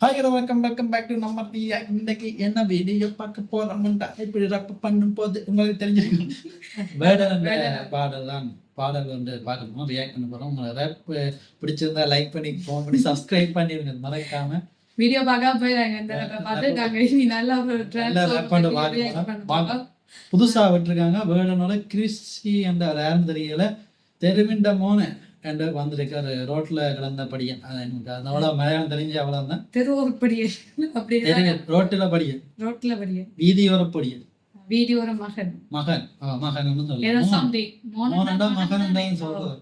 Welcome back to நம்ம இன்னைக்கு என்ன வீடியோ பார்க்க போறோம்டா இப்படி ரப் பண்ணும் போது உங்களுக்கு தெரிஞ்சிருக்கும் பாடல் வந்து பார்க்கணும் ரியாக்ட் பண்ண போறோம். உங்களை ரேப் பிடிச்சிருந்தா லைக் பண்ணி ஃபோன் பண்ணி சப்ஸ்கிரைப் பண்ணிருங்க மறக்காம. வீடியோ பார்க்க போயிடாங்க இந்த பார்த்து நாங்க நல்ல ஒரு ரேப் பண்ண வாங்க. புதுசா விட்டுருக்காங்க வேர்டனோட கிறிஸ்டி என்ற யாருன்னு தெரியல தெருவிண்ட மோன and வந்திருக்காரு ரோட்ல கிடந்த படியன். எனக்கு அதோட மலையாளம் தெரிஞ்ச அவ்வளவுதான். தெருவோர படியன் அப்படியே ரோட்ல படியன் வீதியோர படியன் வீடியோர மகன் சொல்லலாம். மோனண்டா மகன் சொல்றது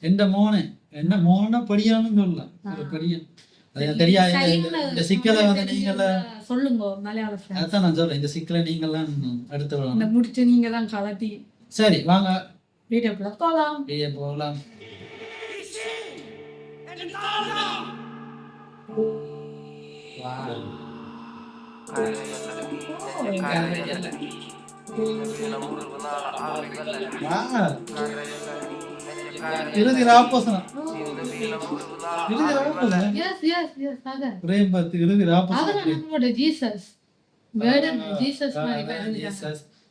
எந்த மோனே என்ன மோனா படியான்னு சொல்லலாம். ஒரு படியன் அது தெரியாது. இந்த சிக்கலை வந்து நீங்கள சொல்லுங்க மலையாளத்துல. அதான் நான் சொல்றேன் இந்த சிக்கலை நீங்களாம் எடுத்து வரலாம். இந்த முடிச்சு நீங்க தான் கலட்டி. சரி வாங்க வீடியோக்குள்ள போலாம். இறுதி ராப்பசனம்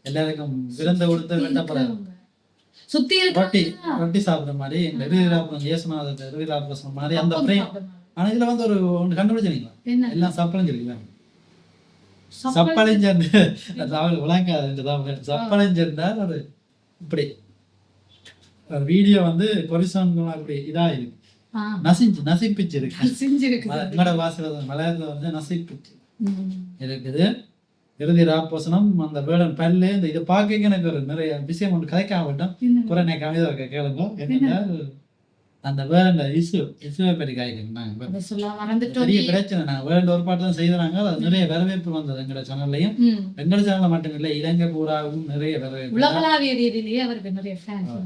எல்லாருக்கும் விருந்த கொடுத்து வெட்டப்படாது சுத்தி ரொட்டி சாப்பிடுற மாதிரி இயேசுநாதர் இறுதி ராப்பசனம் மாதிரி அந்த பிரேம். ஆனா இதுல வந்து ஒரு ஒன்று கண்டுபிடிச்சிருக்கீங்களா? எல்லாம் சப்பளஞ்சிருக்கீங்களா? சப்பளஞ்சர் விளங்காது. சப்பளஞ்சர்னால் ஒரு இப்படி வீடியோ வந்து பொரிசன் அப்படி இதா இருக்கு நசிப்பிச்சிருக்கு. என்னோட வாசல மலையாளத்துல வந்து நசிப்பிச்சு இருக்குது. இறுதி ராப்போசனம் அந்த வேடன் பல்லு இந்த இதை பார்க்க எனக்கு ஒரு நிறைய விஷயம் ஒன்று கதைக்காம விட்டோம். குறை கவிதை இருக்க கேளுங்க. என்னன்னா அந்த வேண்ட இசுவை பற்றி காய்க்கணும் பெரிய பிரச்சனை. நாங்கள் வேண்ட ஒரு பாட்டு தான் செய்தாங்க. அது நிறைய வரவேற்பு வந்தது எங்களோட சேனல்லையும். எங்களோட சேனல்ல மட்டும் இல்லை இலங்கை பூராவும் நிறைய வரவேற்பு.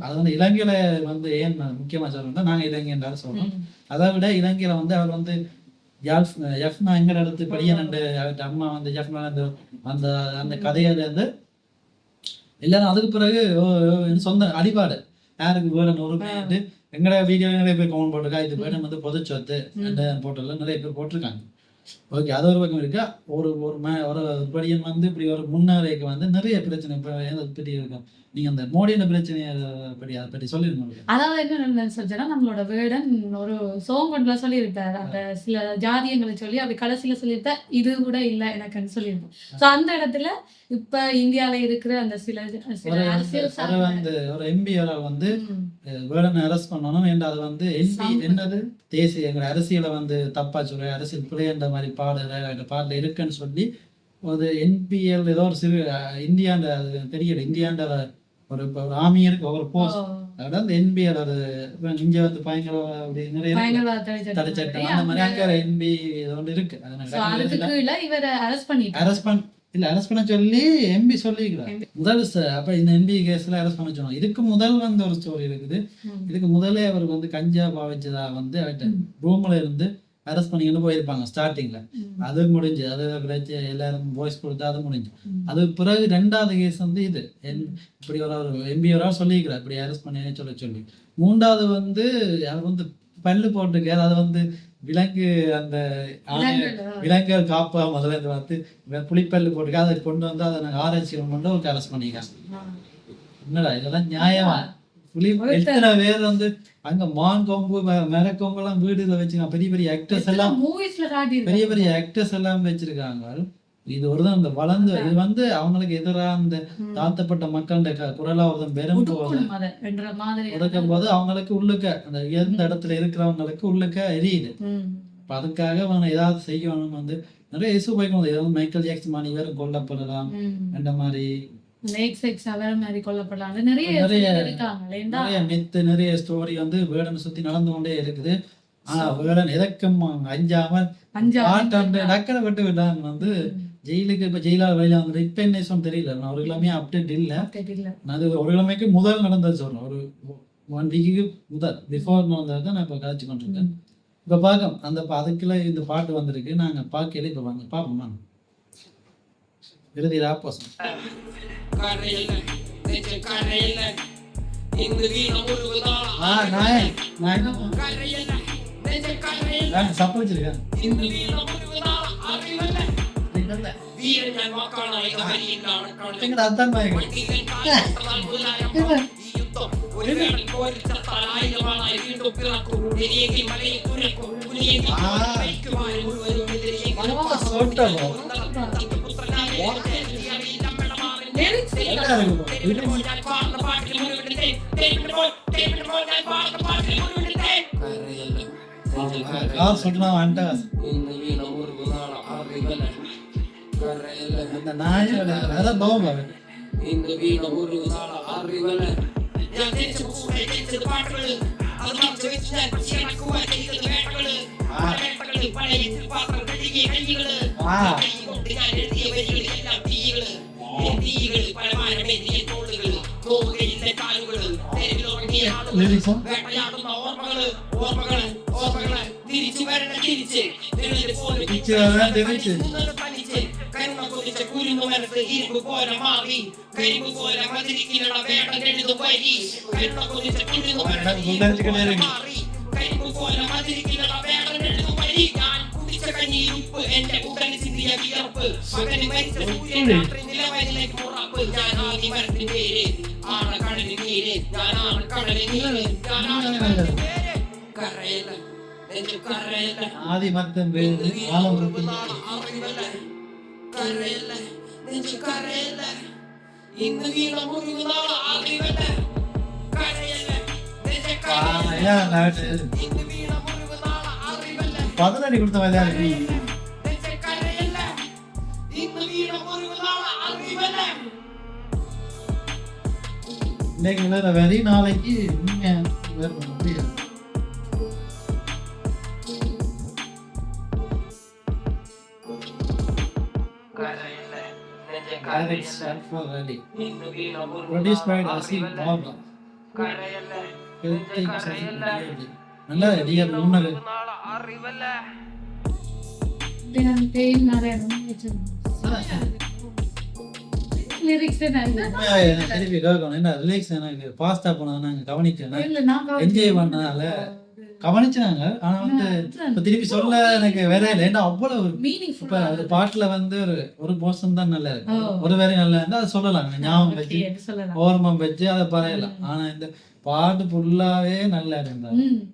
அது வந்து இலங்கையில வந்து ஏன் முக்கியமா சொல்லணும்னா நாங்கள் இலங்கை என்றாலும் சொல்றோம். அதை விட இலங்கையில வந்து அவர் வந்து ஜெஃப்னா எங்க இடத்து படியன் அம்மா வந்து ஜெஃப்னா அந்த அந்த கதையில இருந்து எல்லாரும் அதுக்கு பிறகு சொந்த அடிபாடு யாருக்கு வேணும் ஒரு எங்கட வீடியோ நிறைய பேர் கமெண்ட் போட்டிருக்கா. இது வேணும் வந்து பொதுச்சொத்து போட்டல நிறைய பேர் போட்டிருக்காங்க. ஓகே அது ஒரு பக்கம் இருக்கா. ஒரு படியன் வந்து இப்படி ஒரு முன்னேறைக்கு வந்து நிறைய பிரச்சனை பற்றி இருக்கும். நீங்க அந்த மோடியோட பிரச்சனையை அதை பற்றி சொல்லிருந்தோம். அதாவது என்ன சொல்றேன்னா நம்மளோட வேடன் ஒரு சோங்கொண்டுல சொல்லியிருப்பாரு. அந்த சில ஜாதியங்களை சொல்லி அப்படி கடைசியில சொல்லியிருப்பா இது கூட இல்லை எனக்குன்னு சொல்லியிருப்போம். ஸோ அந்த இடத்துல இப்ப இந்தியால இருக்கிற அந்த சில வந்து ஒரு எம்பி வந்து வேடனை அரெஸ்ட் பண்ணணும் என்று அது வந்து என்னது தேசிய எங்க அரசியலை வந்து தப்பா சொல்ற அரசியல் பிள்ளைன்ற மாதிரி பாடல இருக்குன்னு சொல்லி ஒரு என்பிஎல் ஏதோ ஒரு சிறு இந்தியாண்ட அது தெரியல இந்தியாண்ட ஒரு ஆர்மி இருக்கு ஒரு போஸ்ட் அதோட அந்த என்பிஎல் அது இங்க வந்து பயங்கர அப்படி நிறைய தடைச்சட்டம் அந்த மாதிரி அங்க என்பி ஒன்று இருக்கு. அரெஸ்ட் பண்ண சொல்லி எம்பி சொல்லிக்கிறார் முதல். அப்ப இந்த எம்பி கேஸ்ல அரெஸ்ட் பண்ண சொன்னோம். இதுக்கு முதல் வந்து ஒரு ஸ்டோரி இருக்குது. இதுக்கு முதலே அவர் வந்து கஞ்சா பாவிச்சதா வந்து ரூம்ல இருந்து அரெஸ்ட் பண்ணிக்கிட்டு போயிருப்பாங்க ஸ்டார்டிங்ல. அது முடிஞ்சு அது கிடைச்சி எல்லாரும் வாய்ஸ் கொடுத்து அது முடிஞ்சு. அது பிறகு ரெண்டாவது கேஸ் வந்து இது இப்படி ஒரு எம்பி ஒரு சொல்லிக்கிறார் இப்படி அரெஸ்ட் பண்ணி சொல்லி. மூன்றாவது வந்து அவர் வந்து பல்லு போட்டிருக்காரு. அது வந்து விலங்கு அந்த விலங்குகள் காப்பா முதல்ல இருந்து பார்த்து புளிப்பல்லு போட்டிருக்கா அதை கொண்டு வந்து அதை நாங்கள் ஆராய்ச்சி கொண்டு ஒரு அரெஸ்ட் பண்ணிருக்காங்க. என்னடா இதெல்லாம் நியாயமா? எத்தனை பேர் வந்து அங்க மான் கொம்பு மரக்கொம்பு எல்லாம் வீடுல வச்சிருக்காங்க. பெரிய பெரிய ஆக்டர்ஸ் எல்லாம் வச்சிருக்காங்க. இது ஒருதான் இந்த வளர்ந்து இது வந்து அவங்களுக்கு எதிராக அந்த தாழ்த்தப்பட்ட மக்களுடைய குரலா ஒருத்தன் பெரும் கொடுக்கும் போது அவங்களுக்கு உள்ளுக்க அந்த எந்த இடத்துல இருக்கிறவங்களுக்கு உள்ளுக்க எரியுது. அதுக்காக அவங்க ஏதாவது செய்யணும். வந்து நிறைய இசு போய்க்கணும். ஏதாவது மைக்கேல் ஜாக்சன் மாதிரி வேற கொல்லப்படலாம் அந்த மாதிரி நிறைய ஸ்டோரி வந்து வேடன் சுத்தி நடந்து கொண்டே இருக்குது. ஆனா வேடன் எதற்கும் அஞ்சாமல் டக்கரை விட்டு விட்டாங்க. வந்து ஜெயிலுக்கு இப்ப ஜெயிலால் வெளியில வந்து இப்ப என்ன சொன்ன தெரியல. நான் ஒரு கிழமையா அப்டேட் இல்லை. அது ஒரு கிழமைக்கு முதல் நடந்தது சொல்றேன். ஒரு 1 வீக்கு முதல் பிஃபோர் நடந்தது நான் இப்ப கதைச்சு கொண்டிருக்கேன். இப்ப பார்க்க அந்த அதுக்குள்ள இந்த பாட்டு வந்திருக்கு. நாங்க பார்க்கல இப்ப வாங்க பாப்போமா. இறுதி ராப்போசம் சப்ப வச்சிருக்கேன். നിങ്ങളുടെ അതാണ് ഭയങ്കര சொல்றா வந்துட்டா அந்த நாயோட அதான் பவம் பாரு இந்த வீண ஒரு நாள் அறிவல ഞാൻ ജനിച്ചു ജനിച്ചത് പാട്ടുകൾ അത് മാത്രം വെച്ച് ഞാൻ പഠിച്ചേക്കുവാൻ ചെയ്തത് വേട്ടകള് വേട്ടകള് പഴയ പാത്രം കഴുകിയ കൈകള് കൈ കൊണ്ട് ഞാൻ എഴുതിയ വരികൾ എല്ലാം തീകള് തീകള് പലമാരമെഴുതിയ തോളുകള് പോവുകയില്ല കാലുകള് തെരുവിലുറങ്ങിയ ആളുകള് വേട്ടയാടുന്ന ഓർമ്മകള് ഓർമ്മകള് ഓർമ്മകള് തിരിച്ചു വരണ തിരിച്ച് തനിച്ച് കരുണ കൊതിച്ച കുരുന്നു മനസ്സ് ഇരുമ്പ് പോലെ മാറി കരിമ്പ് പോലെ മതിരിക്കിലുള്ള വേടം എഴുതു വരി കരുണ കൊതിച്ച കുരുന്നു മനസ്സ് മാറി കരിമ്പ് പോലെ മതിരിക്കിലുള്ള വേടം എഴുതു വരി ഞാൻ കുടിച്ച കഞ്ഞിയിൽ ഉപ്പ് എന്റെ ഉടനെ ചിന്തിയ വിയർപ്പ് മകന് മരിച്ച സൂര്യൻ രാത്രി നിലവരിലേക്ക് മുറപ്പ് ഞാൻ ആദ്യ മരത്തിന് പേര് ആണ കടലിന് നീര് ഞാനാണ് കടലിന് നീര് ഞാനാണ് മരത്തിന് പേര് കരയല്ല നെഞ്ചു കരയല്ല ആദി മത്തം പേര് ആളം കരയല്ല നെഞ്ചു കരയല്ല ഇന്ന് വീണ മുറിവുനാള അറിവല്ല കരയല്ല നെഞ്ചു കരയല്ല ഇന്ന് വീണ മുറിവുനാള അറിവല്ല 10 കൊടുത്ത മലയാളി നെഞ്ചു കരയല്ല ഇന്ന് വീണ മുറിവുനാള അറിവല്ല இன்னைக்கு வேற வெறி நாளைக்கு நீங்க வேற முடியாது കരയല്ല നെഞ്ചു Direct കരയല്ല for ready. ഇന്ന് വീണ Produced by മുറിവുനാള Asim അറിവല്ല Baba. കരയല്ല Everything நல்லா ரெடியா முன்னாடி മുറിവുനാള അറിവല്ല பெயின் நிறைய லிரிக்ஸ் எனக்கு திருப்பி கேட்கணும் என்ன ரிலாக்ஸ் எனக்கு பாஸ்டா போனா நாங்க கவனிச்சேன் என்ஜாய் பண்ணனால கவனிச்சாங்க ஆனா வந்து இப்ப திருப்பி சொல்ல எனக்கு வேற இல்லை ஏன்னா அவ்வளவு இப்ப ஒரு பாட்டுல வந்து ஒரு போர்ஷன் தான் நல்லா இருக்கு ஒரு வேற நல்லா இருந்தா அதை சொல்லலாம் ஞாபகம் வச்சு ஓர்மம் வச்சு அதை பறையலாம் ஆனா இந்த பாட்டு ஃபுல்லாவே நல்லா இருந்தா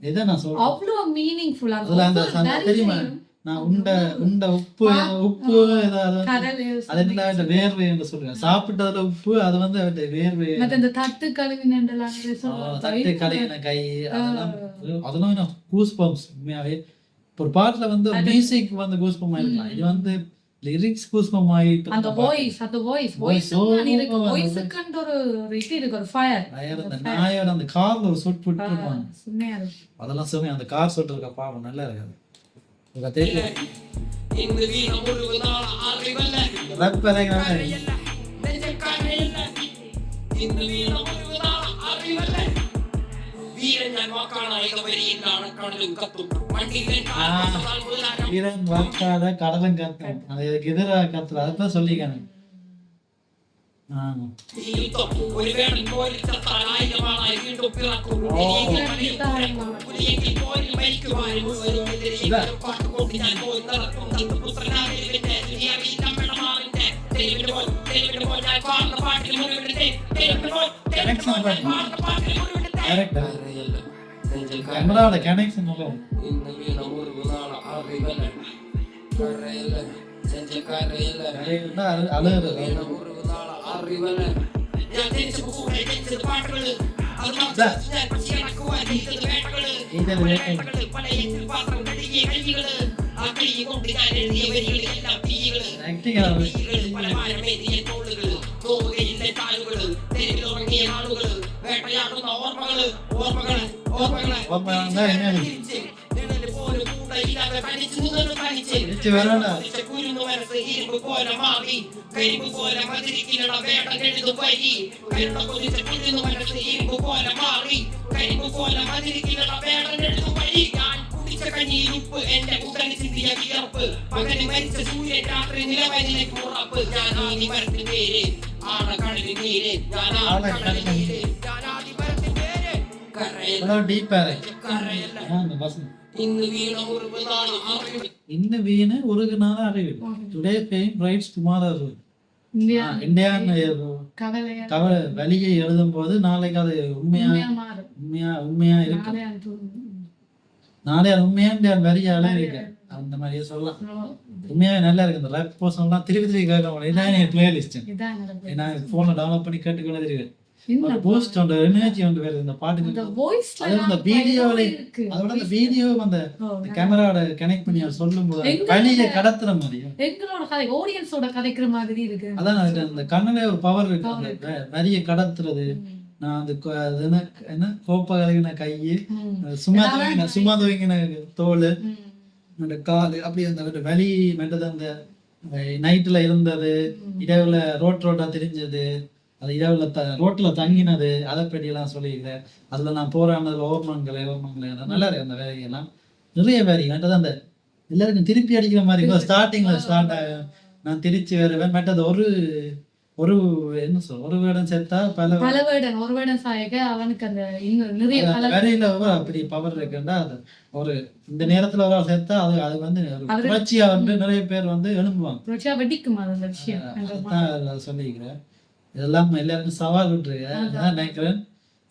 இதை நான் சொல்றேன் அவ்வளவு மீனிங்ஃபுல்லா அதுல அந்த தெரியுமா நான் உண்ட உப்பு ஏதாவது அது என்ன வேர்வை என்று சொல்றேன் சாப்பிட்டதுல உப்பு அது வந்து வேர்வை இந்த தட்டு கழுவினலாம் தட்டு கழுவின கை அதெல்லாம் கூஸ் பம்ப்ஸ் உண்மையாவே ஒரு பாட்டுல வந்து மியூசிக் வந்து கூஸ் பம்ப் ஆயிருக்கலாம் இது வந்து லிரிக்ஸ் கூஸ் பம்ப் ஆயிட்டு அந்த வாய்ஸ் இருக்கு வாய்ஸ்க்கு ஒரு இது இருக்கு ஒரு ஃபயர் அந்த நாயோட அந்த கார்ல ஒரு சொட் போட்டுருப்பாங்க அதெல்லாம் சும்மா அந்த கார் சொட்டு இருக்க பாவம் நல்லா இருக்காது ഇന്ന് വീണ മുറിവുനാള അറിവല്ല கரெக்ட் നെഞ്ചു കരയല്ല ഇന്ന് വീണ മുറിവുനാള അറിവല്ല വീരൻ ഞാൻ വാക്കാണായ വരിയിലാണ് കടലും കത്തും വണ്ടിയിൽ வீரன் வாக்காத கடலும் கத்தும் அது இதுக்கு எதிராக கத்துற அதான் சொல்லிக்கானு ഒരു വേടൻ പോരിൽ ചത്താൽ ആയിരമാളായി വീണ്ടും പിറക്കും പുലിയെങ്കിൽ പോരിൽ മരിക്കുവാനും പാട്ടുകൊണ്ട് ഞാൻ പോയി നടക്കും പുത്രനാവിന്റെ തമിഴമാവിന്റെ തെരുവിന് പോയി ഞാൻ പാടുന്ന പാട്ടിൽ മുറിവിടുത്തെ തെരുവിന് പോയി പാടുന്ന പാട്ടിൽ മുറിവിടുത്തെ கேமராவோட கனெக்ஷன் ഇന്ന് വീണ മുറിവുനാള അറിവല്ല കരയല്ല നെഞ്ചു കരയല്ല அழுகுறது വീണ മുറിവുനാള അറിവല്ല ഞാൻ ജനിച്ചു ജനിച്ചത് പാട്ടുകള് അത് മാത്രം ഞാൻ പഠിച്ചേക്കുവാൻ ചെയ്തത് വേട്ടകള് വേട്ടകള് പഴയ പാത്രം കഴുകിയ കൈകള് ആ കൈ കൊണ്ട് ഞാൻ എഴുതിയ വരികൾ എല്ലാം തീകള് തീകള് പലമാരമെഴുതിയ തോളുകള് പോവുകയില്ല കാലുകള് തെരുവിലുറങ്ങിയ ആളുകള് വേട്ടയാടുന്ന ഓർമ്മകള് ഓർമ്മകള് ഓർമ്മകള് തിരിച്ച് നിഴല് പോലും കൂടയില്ലാതെ തനിച്ച് നിന്നൊരു തനിച്ച് കുരുന്നു മനസ്സ് ഇരുമ്പ് പോലെ മാറി കരിമ്പ് പോലെ മതിരിക്കിലുള്ള വേടം എഴുതു വരി കരുണ കൊതിച്ച കുരുന്നു മനസ്സ് ഇരുമ്പ് പോലെ മാറി കരിമ്പ് പോലെ മതിരിക്കിലുള്ള വേടം എഴുതു വരി ഞാൻ കുടിച്ച കഞ്ഞിയിൽ ഉപ്പ് എന്റെ ഉടനെ ചിന്തിയ വിയർപ്പ് മകന് മരിച്ച സൂര്യൻ രാത്രി നിലവരിലേക്ക് മുറപ്പ് ഞാൻ ആദി മരത്തിന് പേര് ആണ കടലിന് നീര് ഞാനാണ് കടലിന് നീര് ഞാൻ ആദി മരത്തിന് പേര് കരയല്ല டீப்பா കരയല്ല அந்த பசங்க இன்னும் வீண ஒரு பிரதான அறிவு இன்னும் வீணு உருகுனால அறிவில் today fame rights tomorrow India இந்தியான் கவலையா கவலை வழியை எழுதும் போது நாளைக்கு அது உண்மையா மாறும். உண்மையா இருக்கு. நாளை அது நாளே அது உண்மையான வரியால இருக்கு. அந்த மாதிரியே சொல்லலாம். உண்மையாவே நல்லா இருக்கு. இந்த ரேப் போர்ஷன்லாம் திருப்பி கேட்க இதான் என் பிளேலிஸ்ட். இதான் என்னோட நான் போன்ல டவுன்லோட் பண்ணி கேட்டுக்கொள்ள தெரியும். இந்த போஸ்ட் அந்த எனர்ஜி வந்து வேற இந்த பாட்டுக்கு அந்த வாய்ஸ்ல அது அந்த வீடியோல இருக்கு. அதோட அந்த வீடியோ அந்த கேமராவோட கனெக்ட் பண்ணி அவர் சொல்லும்போது எங்க வழியை கடத்துற மாதிரி எங்களோட கதை ஆடியன்ஸோட கதைக்கிற மாதிரி இருக்கு. அதான் அந்த கண்ணுல ஒரு பவர் இருக்கு. அந்த வரியை கடத்துறது. நான் அந்த அது என்ன கோப்ப கலகின கையு சும்மா துவங்கின தோல் அந்த கால் அப்படி அந்த வலி மெட்டது அந்த நைட்ல இருந்தது இரவுல ரோட்டா தெரிஞ்சது அது இரவுல ரோட்ல தங்கினது அதை பற்றியெல்லாம் சொல்லியிருக்கேன். அதுல நான் போராடினது ஓர்மன்களை நல்லா இருக்கு. அந்த வேலையெல்லாம் நிறைய வேலை மெட்டது அந்த எல்லாருக்கும் திருப்பி அடிக்கிற மாதிரி ஸ்டார்டிங்ல ஸ்டார்ட் ஆகும். நான் திருச்சி வருவேன் மெட்டது ஒரு என்ன சொல் ஒரு வேடம் சேர்த்தா பல வேடன் ஒரு வேடம் சாயக அவனுக்கு அந்த இன்னும் நிறைய வேலையில அப்படி பவர் இருக்குன்னா அது ஒரு இந்த நேரத்துல ஒரு சேர்த்தா அது வந்து புரட்சியா வந்து நிறைய பேர் வந்து எழும்புவாங்க. புரட்சியா வெடிக்குமா அந்த விஷயம். அதான் சொல்லிக்கிறேன். இதெல்லாம் எல்லாருக்கும் சவால் விட்டுருக்கு. அதான் நினைக்கிறேன்.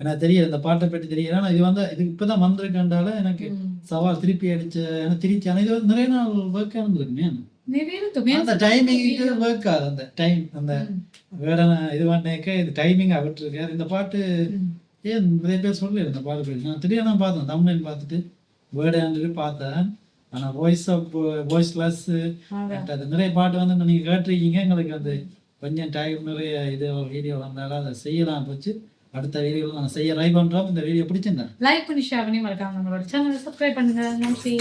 எனக்கு தெரியும் இந்த பாட்டை பற்றி தெரியும். இது வந்து இது இப்பதான் வந்திருக்கண்டால எனக்கு சவால் திருப்பி அடிச்ச எனக்கு திருச்சி ஆனா இது வந்து நிறைய நாள் ஒர்க் இருந்திருக்குமே. அந்த டைமிங் ஒர்க் ஆகுது. அந்த டைம் அந்த வேற இது பண்ணேக்க இது டைமிங் விட்டுருக்காரு. இந்த பாட்டு ஏன் நிறைய பேர் சொல்லி இந்த பாட்டு போய் நான் திடீர்னு தான் பார்த்தேன். தமிழ்ல பார்த்துட்டு வேர்டு பார்த்தேன். ஆனா வாய்ஸ்லெஸ் அது நிறைய பாட்டு வந்து நீங்க கேட்டிருக்கீங்க. எங்களுக்கு வந்து கொஞ்சம் டைம் நிறைய இது வீடியோ வந்தாலும் அதை செய்யலாம் போச்சு. அடுத்த வீடியோவில் நாங்கள் செய்ய ட்ரை பண்றோம். இந்த வீடியோ பிடிச்சிருந்தேன் லைக் பண்ணி ஷேர் பண்ணி மறக்காம நம்மளோட சேனலை சப்ஸ்கிரைப் பண்ணுங்க. நன்றி.